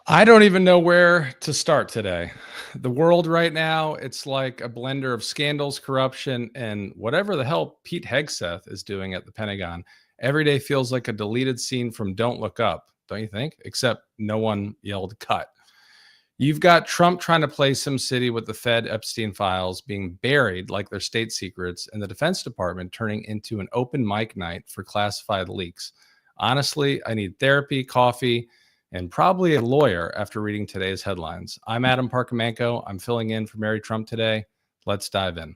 I don't even know where to start today. The world right now, it's like a blender of scandals, corruption, and whatever the hell Pete Hegseth is doing at the Pentagon. Every day feels like a deleted scene from Don't Look Up, don't you think? Except no one yelled cut. You've got Trump trying to play SimCity with the Fed Epstein files being buried like they're state secrets, and the Defense Department turning into an open mic night for classified leaks. Honestly, I need therapy, coffee, and probably a lawyer after reading today's headlines. I'm Adam Parkhomenko. I'm filling in for Mary Trump today. Let's dive in.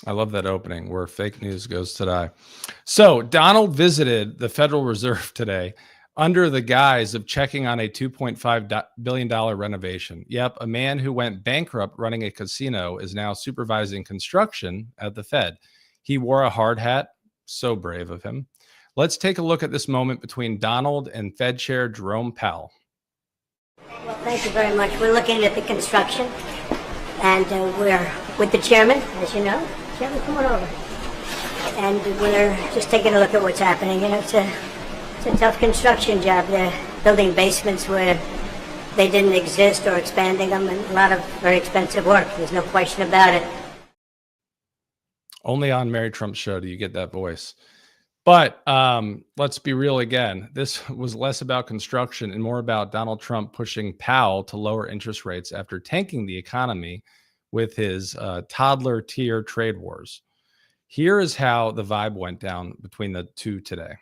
I love that opening where fake news goes to die. So, Donald visited the Federal Reserve today under the guise of checking on a $2.5 billion renovation. Yep, a man who went bankrupt running a casino is now supervising construction at the Fed. He wore a hard hat. So brave of him. Let's take a look at this moment between Donald and Fed Chair Jerome Powell. Well, thank you very much. We're looking at the construction, and we're with the chairman, as you know. Chairman, come on over. And we're just taking a look at what's happening. You know, it's a tough construction job. They're building basements where they didn't exist or expanding them, and a lot of very expensive work. There's no question about it. Only on Mary Trump's show do you get that voice. But let's be real again. This was less about construction and more about Donald Trump pushing Powell to lower interest rates after tanking the economy with his toddler tier trade wars. Here is how the vibe went down between the two today.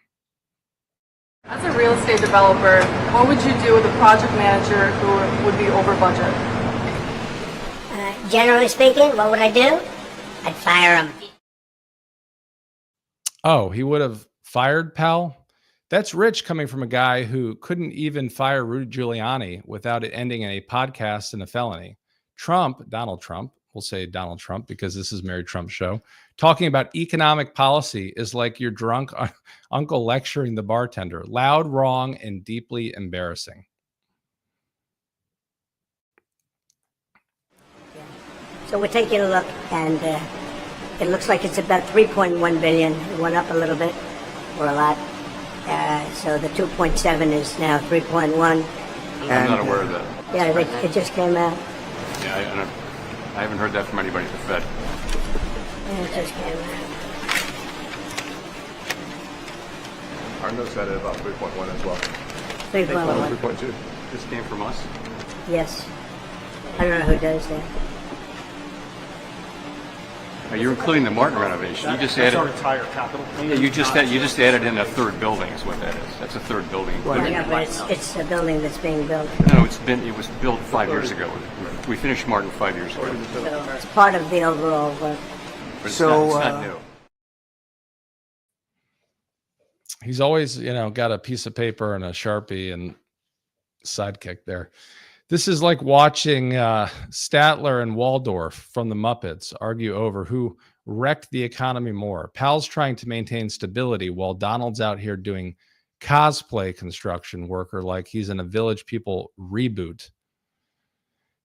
As a real estate developer, what would you do with a project manager who would be over budget? Generally speaking, what would I do? I'd fire him. Oh, he would have fired Powell? That's rich coming from a guy who couldn't even fire Rudy Giuliani without it ending in a podcast and a felony. Trump, Donald Trump, we'll say Donald Trump because this is Mary Trump's show, talking about economic policy is like your drunk uncle lecturing the bartender. Loud, wrong, and deeply embarrassing. So we're taking a look, and it looks like it's about 3.1 billion. It went up a little bit, or a lot. So the 2.7 is now 3.1. I'm not aware of that. Yeah, it just came out. Yeah, I haven't heard that from anybody at the Fed. Yeah, it just came out. Our notes had it about 3.1 as well. 3.1. 3.2. This came from us? Yes. I don't know who does that. You're including the Martin renovation. You just added. That's our entire capital. Yeah, you just added in a third building. Is what that is. That's a third building. Yeah, but it's a building that's being built. No, it was built 5 years ago. We finished Martin 5 years ago. So it's part of the overall work. But it's not new. He's always, got a piece of paper and a Sharpie and sidekick there. This is like watching Statler and Waldorf from the Muppets argue over who wrecked the economy more. Powell's trying to maintain stability while Donald's out here doing cosplay construction worker like he's in a Village People reboot.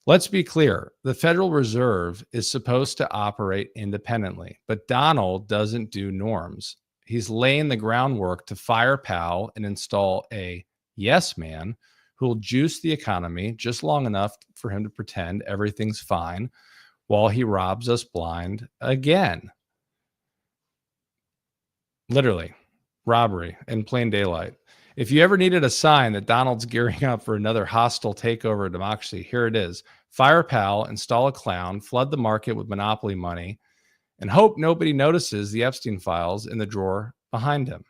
Let's be clear. The Federal Reserve is supposed to operate independently, but Donald doesn't do norms. He's laying the groundwork to fire Powell and install a yes man who will juice the economy just long enough for him to pretend everything's fine while he robs us blind again. Literally, robbery in plain daylight. If you ever needed a sign that Donald's gearing up for another hostile takeover of democracy, here it is. Fire Powell, install a clown, flood the market with monopoly money, and hope nobody notices the Epstein files in the drawer behind him.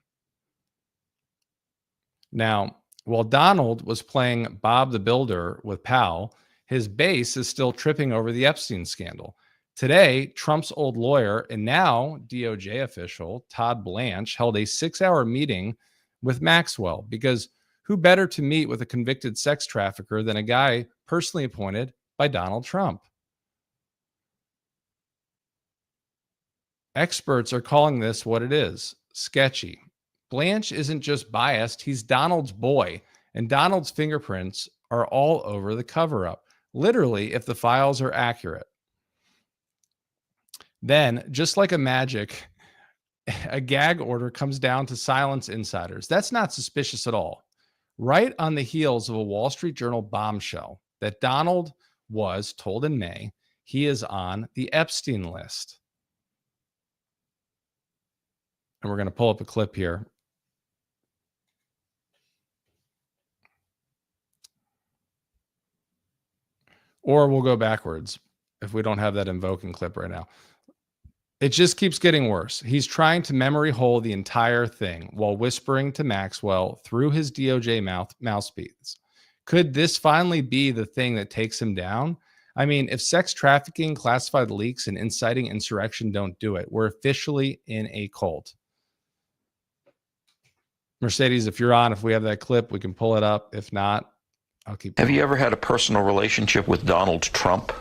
Now, while Donald was playing Bob the Builder with Powell, his base is still tripping over the Epstein scandal. Today, Trump's old lawyer and now DOJ official, Todd Blanche, held a 6-hour meeting with Maxwell because who better to meet with a convicted sex trafficker than a guy personally appointed by Donald Trump? Experts are calling this what it is, sketchy. Blanche isn't just biased, he's Donald's boy, and Donald's fingerprints are all over the cover up. Literally, if the files are accurate. Then, just like a magic, a gag order comes down to silence insiders. That's not suspicious at all. Right on the heels of a Wall Street Journal bombshell that Donald was told in May he is on the Epstein list. And we're going to pull up a clip here. Or we'll go backwards if we don't have that invoking clip right now. It just keeps getting worse. He's trying to memory hole the entire thing while whispering to Maxwell through his DOJ mouthpiece. Could this finally be the thing that takes him down? I mean, if sex trafficking, classified leaks, and inciting insurrection don't do it, we're officially in a cult. Mercedes, if you're on, if we have that clip, we can pull it up. If not, I'll keep going. Have you ever had a personal relationship with Donald Trump?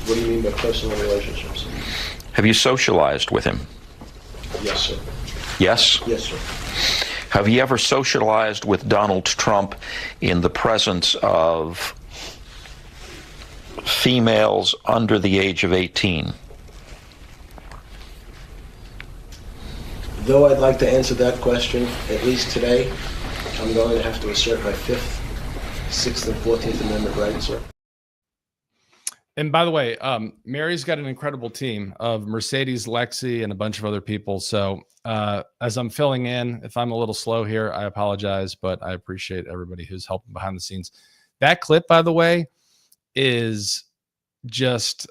What do you mean by personal relationships? Have you socialized with him? Yes, sir. Yes? Yes, sir. Have you ever socialized with Donald Trump in the presence of females under the age of 18? Though I'd like to answer that question, at least today, I'm going to have to assert my 5th, 6th, and 14th Amendment rights, sir. And by the way, Mary's got an incredible team of Mercedes, Lexi, and a bunch of other people. So as I'm filling in, if I'm a little slow here, I apologize, but I appreciate everybody who's helping behind the scenes. That clip, by the way, is just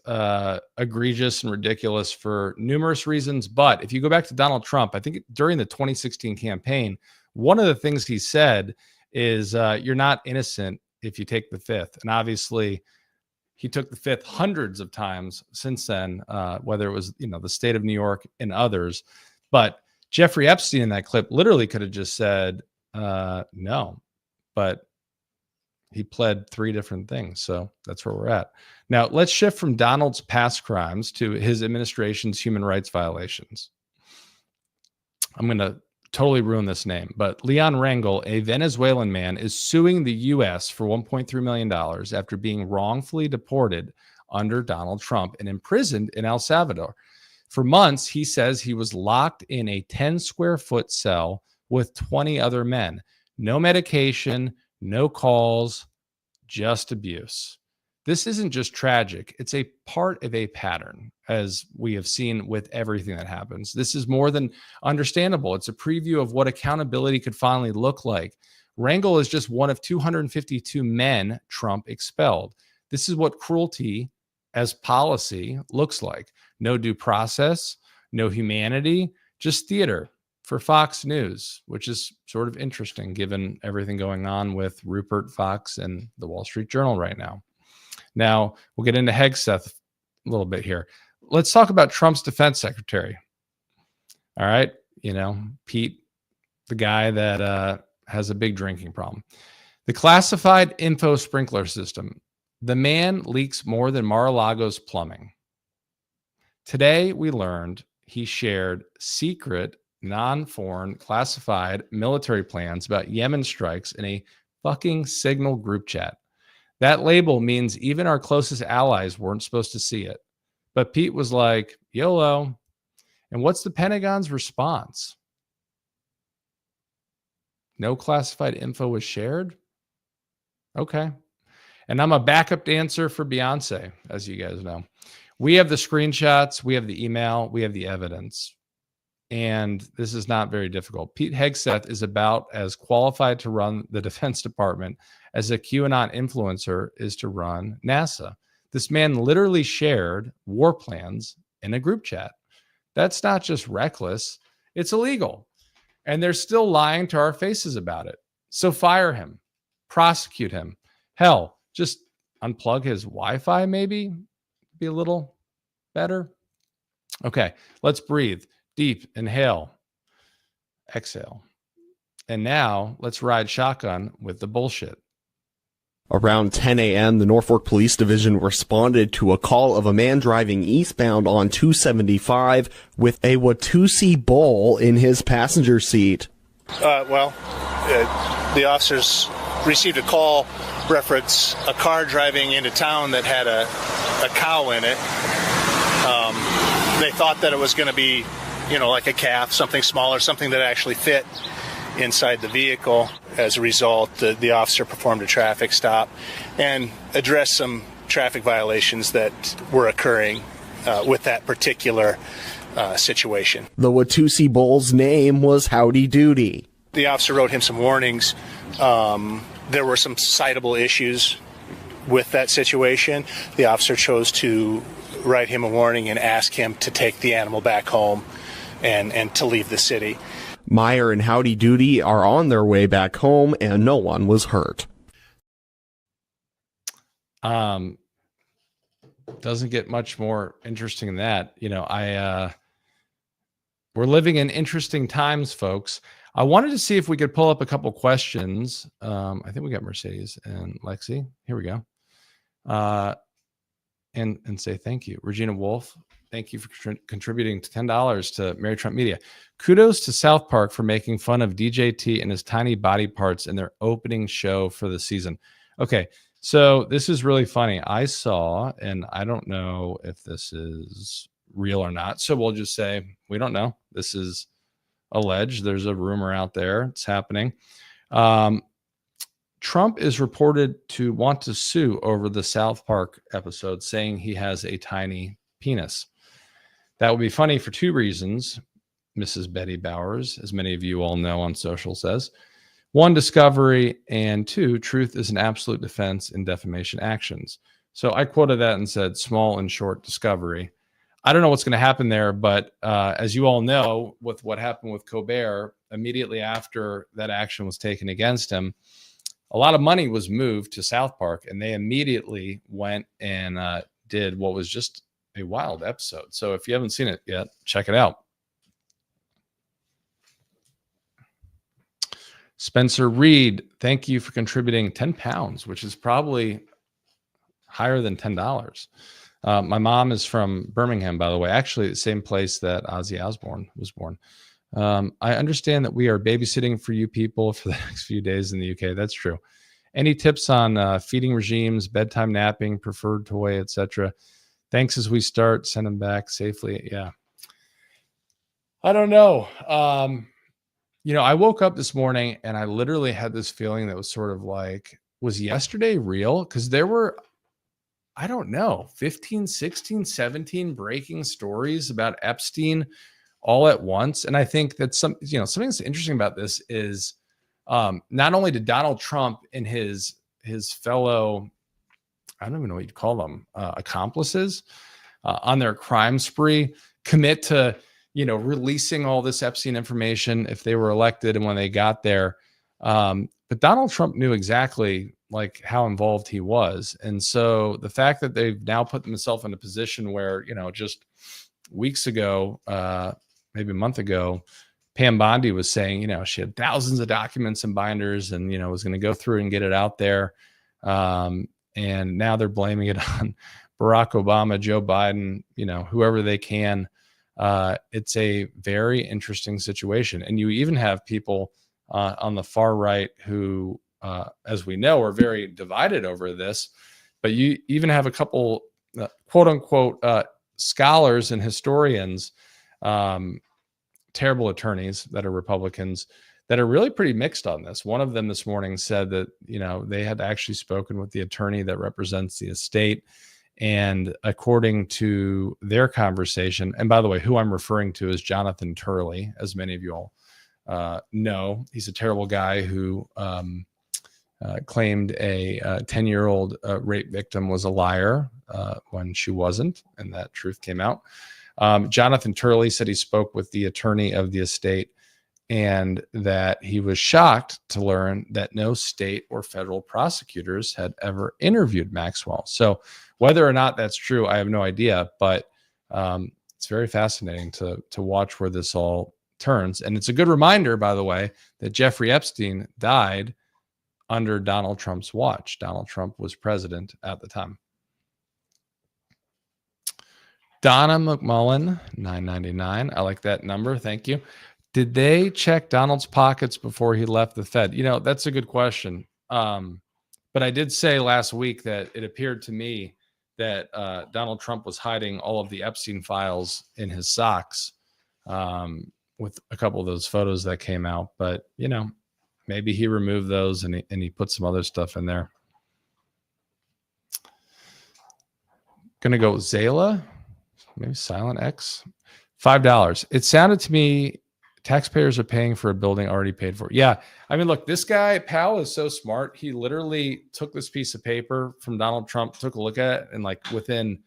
egregious and ridiculous for numerous reasons. But if you go back to Donald Trump, I think during the 2016 campaign, one of the things he said is you're not innocent if you take the fifth. And obviously, he took the fifth hundreds of times since then, whether it was, the state of New York and others. But Jeffrey Epstein in that clip literally could have just said no, but he pled 3 different things. So that's where we're at. Now, let's shift from Donald's past crimes to his administration's human rights violations. I'm going to totally ruin this name, but Leon Rangel, a Venezuelan man, is suing the U.S. for $1.3 million after being wrongfully deported under Donald Trump and imprisoned in El Salvador. For months, he says he was locked in a 10-square-foot cell with 20 other men. No medication, no calls, just abuse. This isn't just tragic. It's a part of a pattern, as we have seen with everything that happens. This is more than understandable. It's a preview of what accountability could finally look like. Rangel is just one of 252 men Trump expelled. This is what cruelty as policy looks like. No due process, no humanity, just theater for Fox News, which is sort of interesting given everything going on with Rupert Fox and the Wall Street Journal right now. Now, we'll get into Hegseth a little bit here. Let's talk about Trump's defense secretary. All right. Pete, the guy that has a big drinking problem. The classified info sprinkler system. The man leaks more than Mar-a-Lago's plumbing. Today, we learned he shared secret, non-foreign, classified military plans about Yemen strikes in a fucking Signal group chat. That label means even our closest allies weren't supposed to see it. But Pete was like, YOLO. And what's the Pentagon's response? No classified info was shared? Okay. And I'm a backup dancer for Beyonce, as you guys know. We have the screenshots, we have the email, we have the evidence. And this is not very difficult. Pete Hegseth is about as qualified to run the Defense Department as a QAnon influencer is to run NASA. This man literally shared war plans in a group chat. That's not just reckless, it's illegal. And they're still lying to our faces about it. So fire him, prosecute him. Hell, just unplug his Wi-Fi, maybe be a little better. Okay, let's breathe. Deep, inhale, exhale. And now let's ride shotgun with the bullshit. Around 10 a.m., the Norfolk Police Division responded to a call of a man driving eastbound on 275 with a Watusi bowl in his passenger seat. The officers received a call reference a car driving into town that had a cow in it. They thought that it was going to be, like a calf, something smaller, something that actually fit inside the vehicle. As a result, the officer performed a traffic stop and addressed some traffic violations that were occurring with that particular situation. The Watusi bull's name was Howdy Doody. The officer wrote him some warnings. There were some citable issues with that situation. The officer chose to write him a warning and ask him to take the animal back home and to leave the city. Meyer and Howdy Doody are on their way back home, and no one was hurt. Doesn't get much more interesting than that. We're living in interesting times, folks. I wanted to see if we could pull up a couple questions. I think we got Mercedes and Lexi. Here we go. And say thank you. Regina Wolf, thank you for contributing to $10 to Mary Trump Media. Kudos to South Park for making fun of DJT and his tiny body parts in their opening show for the season. Okay, so this is really funny. I saw, and I don't know if this is real or not, so we'll just say we don't know. This is alleged. There's a rumor out there. It's happening. Trump is reported to want to sue over the South Park episode, saying he has a tiny penis. That would be funny for two reasons. Mrs. Betty Bowers, as many of you all know on social, says. One, discovery, and two, truth is an absolute defense in defamation actions. So I quoted that and said, small and short discovery. I don't know what's going to happen there, but as you all know, with what happened with Colbert, immediately after that action was taken against him, a lot of money was moved to South Park, and they immediately went and did what was just a wild episode. So if you haven't seen it yet, check it out. Spencer Reed, thank you for contributing 10 pounds, which is probably higher than $10. My mom is from Birmingham, by the way, actually the same place that Ozzy Osbourne was born. I understand that we are babysitting for you people for the next few days in the UK. That's true. Any tips on feeding regimes, bedtime napping, preferred toy, etc.? Thanks as we start. Send them back safely. Yeah. I don't know. I woke up this morning and I literally had this feeling that was sort of like, was yesterday real? Because there were, I don't know, 15, 16, 17 breaking stories about Epstein all at once. And I think that something that's interesting about this is not only did Donald Trump and his fellow, I don't even know what you'd call them, accomplices on their crime spree commit to, releasing all this Epstein information if they were elected and when they got there. But Donald Trump knew exactly like how involved he was. And so the fact that they've now put themselves in a position where, just weeks ago, maybe a month ago, Pam Bondi was saying, she had thousands of documents and binders and, was going to go through and get it out there. And now they're blaming it on Barack Obama, Joe Biden, whoever they can. It's a very interesting situation. And you even have people on the far right who, as we know, are very divided over this. But you even have a couple, quote unquote, scholars and historians, terrible attorneys that are Republicans that are really pretty mixed on this. One of them this morning said that, they had actually spoken with the attorney that represents the estate. And according to their conversation, and by the way, who I'm referring to is Jonathan Turley, as many of you all know. He's a terrible guy who claimed a 10-year-old rape victim was a liar when she wasn't, and that truth came out. Jonathan Turley said he spoke with the attorney of the estate and that he was shocked to learn that no state or federal prosecutors had ever interviewed Maxwell. So whether or not that's true, I have no idea, but it's very fascinating to watch where this all turns. And it's a good reminder, by the way, that Jeffrey Epstein died under Donald Trump's watch. Donald Trump was president at the time. Donna McMullen, $9.99. I like that number. Thank you. Did they check Donald's pockets before he left the Fed? That's a good question. But I did say last week that it appeared to me that Donald Trump was hiding all of the Epstein files in his socks, with a couple of those photos that came out. But, maybe he removed those and he put some other stuff in there. Gonna go Zayla, maybe Silent X, $5. It sounded to me taxpayers are paying for a building already paid for. Yeah, I mean, look, this guy Powell is so smart. He literally took this piece of paper from Donald Trump, took a look at it, and like within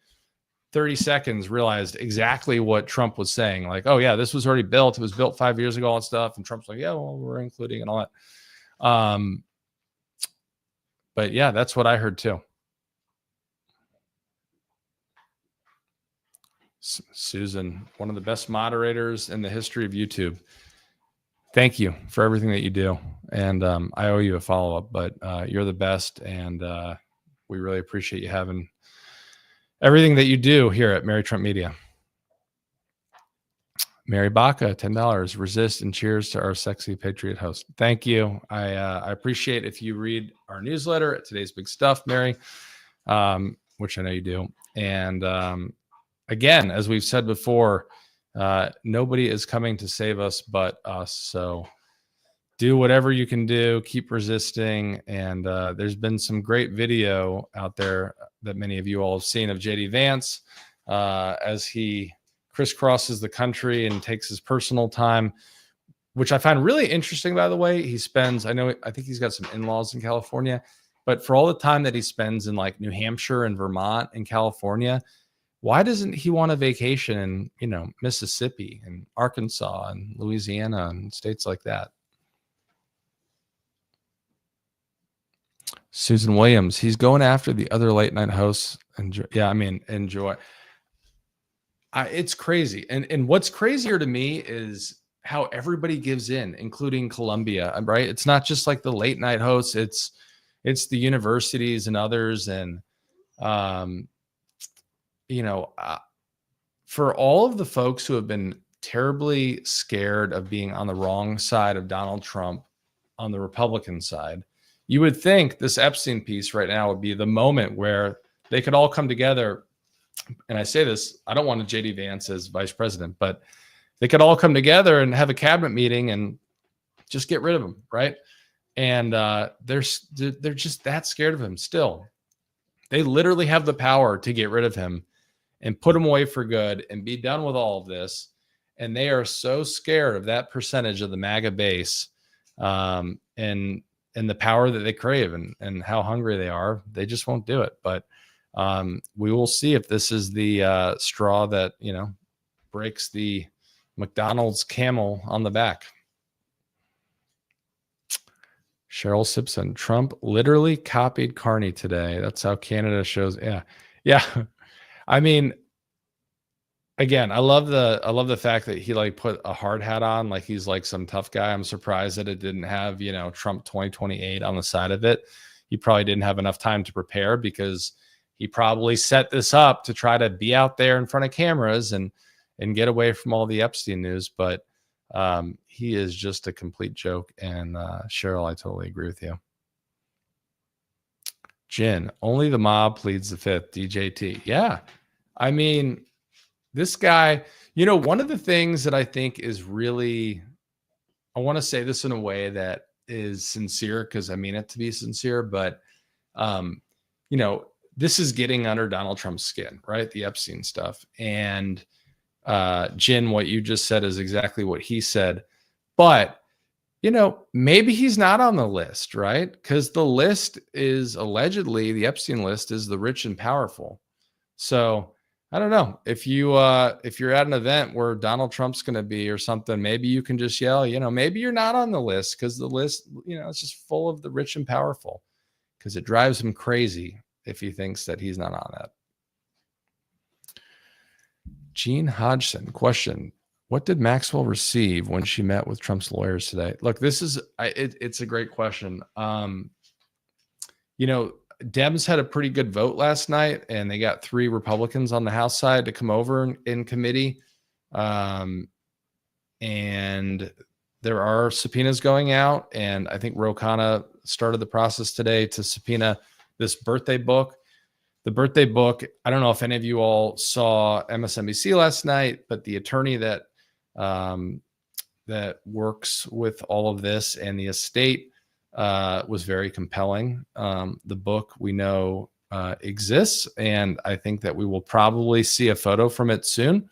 30 seconds realized exactly what Trump was saying. Like, oh yeah, this was already built. It was built 5 years ago, all that stuff. And Trump's like, yeah, well, we're including and all that. But yeah, that's what I heard too. Susan, one of the best moderators in the history of YouTube. Thank you for everything that you do. And I owe you a follow-up, but you're the best. And we really appreciate you having everything that you do here at Mary Trump Media. Mary Baca, $10. Resist and cheers to our sexy patriot host. Thank you. I appreciate if you read our newsletter at Today's Big Stuff, Mary, which I know you do. And again, as we've said before, nobody is coming to save us but us. So do whatever you can do. Keep resisting. And there's been some great video out there that many of you all have seen of JD Vance as he crisscrosses the country and takes his personal time, which I find really interesting, by the way. He spends, I think he's got some in-laws in California, but for all the time that he spends in like New Hampshire and Vermont and California, why doesn't he want a vacation in, Mississippi and Arkansas and Louisiana and states like that? Susan Williams, he's going after the other late night hosts. Enjoy. It's crazy. And what's crazier to me is how everybody gives in, including Columbia, right? It's not just like the late night hosts. It's the universities and others. And, for all of the folks who have been terribly scared of being on the wrong side of Donald Trump on the Republican side, you would think this Epstein piece right now would be the moment where they could all come together. And I say this, I don't want a JD Vance as vice president, but they could all come together and have a cabinet meeting and just get rid of him, right? And they're just that scared of him still. They literally have the power to get rid of him and put him away for good and be done with all of this. And they are so scared of that percentage of the MAGA base and the power that they crave and how hungry they are. They just won't do it. But we will see if this is the straw that, breaks the McDonald's camel on the back. Cheryl Simpson, Trump literally copied Carney today. That's how Canada shows. Yeah. I mean, again, I love the fact that he like put a hard hat on, like he's like some tough guy. I'm surprised that it didn't have, Trump 2028 on the side of it. He probably didn't have enough time to prepare because he probably set this up to try to be out there in front of cameras and get away from all the Epstein news. But he is just a complete joke. And Cheryl, I totally agree with you. Jen, only the mob pleads the fifth. DJT. Yeah. I mean, this guy, one of the things that I think is really, I want to say this in a way that is sincere because I mean it to be sincere, but, this is getting under Donald Trump's skin, right? The Epstein stuff. And Jen, what you just said is exactly what he said. But, maybe he's not on the list, right? Because the list is allegedly, the Epstein list is the rich and powerful. So I don't know if you're at an event where Donald Trump's going to be or something, maybe you can just yell, maybe you're not on the list because the list, it's just full of the rich and powerful because it drives him crazy if he thinks that he's not on that. Gene Hodgson, question. What did Maxwell receive when she met with Trump's lawyers today? Look, this is, it's a great question. Dems had a pretty good vote last night, and they got 3 Republicans on the House side to come over in committee. And there are subpoenas going out, and I think Ro Khanna started the process today to subpoena this birthday book. The birthday book, I don't know if any of you all saw MSNBC last night, but the attorney that that works with all of this and the estate was very compelling. The book we know exists, and I think that we will probably see a photo from it soon.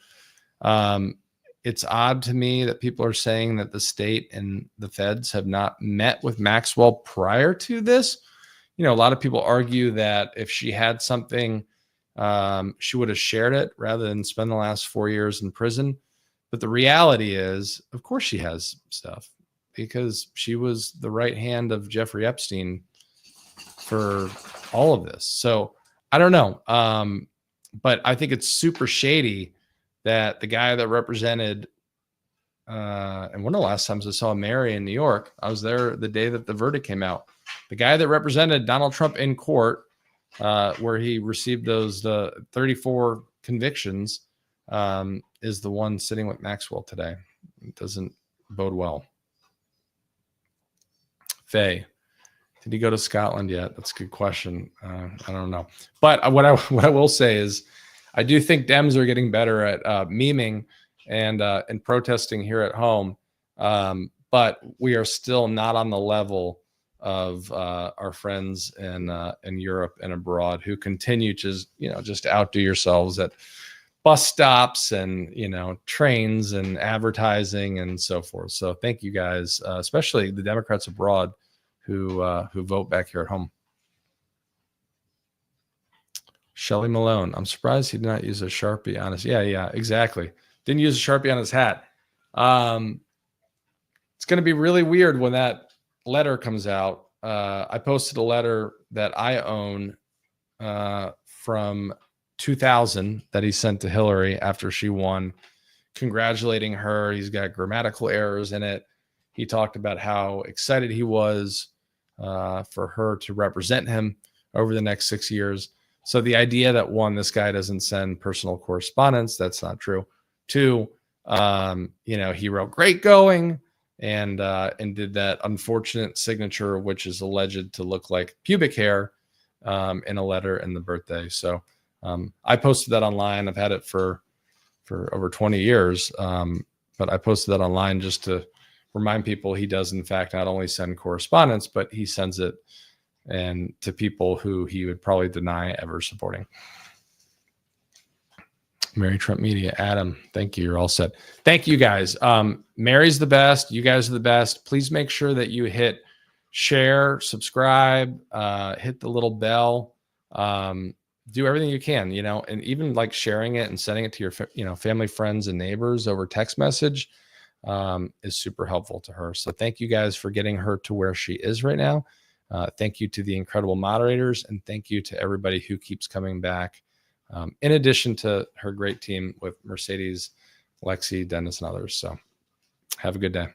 It's odd to me that people are saying that the state and the feds have not met with Maxwell prior to this. A lot of people argue that if she had something, she would have shared it rather than spend the last 4 years in prison. But the reality is, of course, she has stuff because she was the right hand of Jeffrey Epstein for all of this. So I don't know. But I think it's super shady that the guy that represented, and one of the last times I saw Mary in New York, I was there the day that the verdict came out. The guy that represented Donald Trump in court, where he received those 34 convictions, is the one sitting with Maxwell today. It doesn't bode well. Faye, did he go to Scotland yet? That's a good question. I don't know. But what I will say is, I do think Dems are getting better at memeing and protesting here at home, but we are still not on the level of our friends in Europe and abroad who continue to just outdo yourselves at bus stops and trains and advertising and so forth. So thank you guys, especially the Democrats abroad who vote back here at home. Shelly Malone, I'm surprised he did not use a Sharpie on his. Yeah, exactly. Didn't use a Sharpie on his hat. It's going to be really weird when that letter comes out. I posted a letter that I own from 2000 that he sent to Hillary after she won, congratulating her. He's got grammatical errors in it. He talked about how excited he was for her to represent him over the next 6 years. So the idea that, one, this guy doesn't send personal correspondence, that's not true. 2, he wrote great going and did that unfortunate signature, which is alleged to look like pubic hair in a letter in the birthday. So I posted that online. I've had it for over 20 years, but I posted that online just to remind people he does, in fact, not only send correspondence, but he sends it and to people who he would probably deny ever supporting. Mary Trump Media, Adam, thank you. You're all set. Thank you guys. Mary's the best. You guys are the best. Please make sure that you hit share, subscribe, hit the little bell, do everything you can, and even like sharing it and sending it to your, family, friends, and neighbors over text message is super helpful to her. So thank you guys for getting her to where she is right now. Thank you to the incredible moderators, and thank you to everybody who keeps coming back. In addition to her great team with Mercedes, Lexi, Dennis, and others. So have a good day.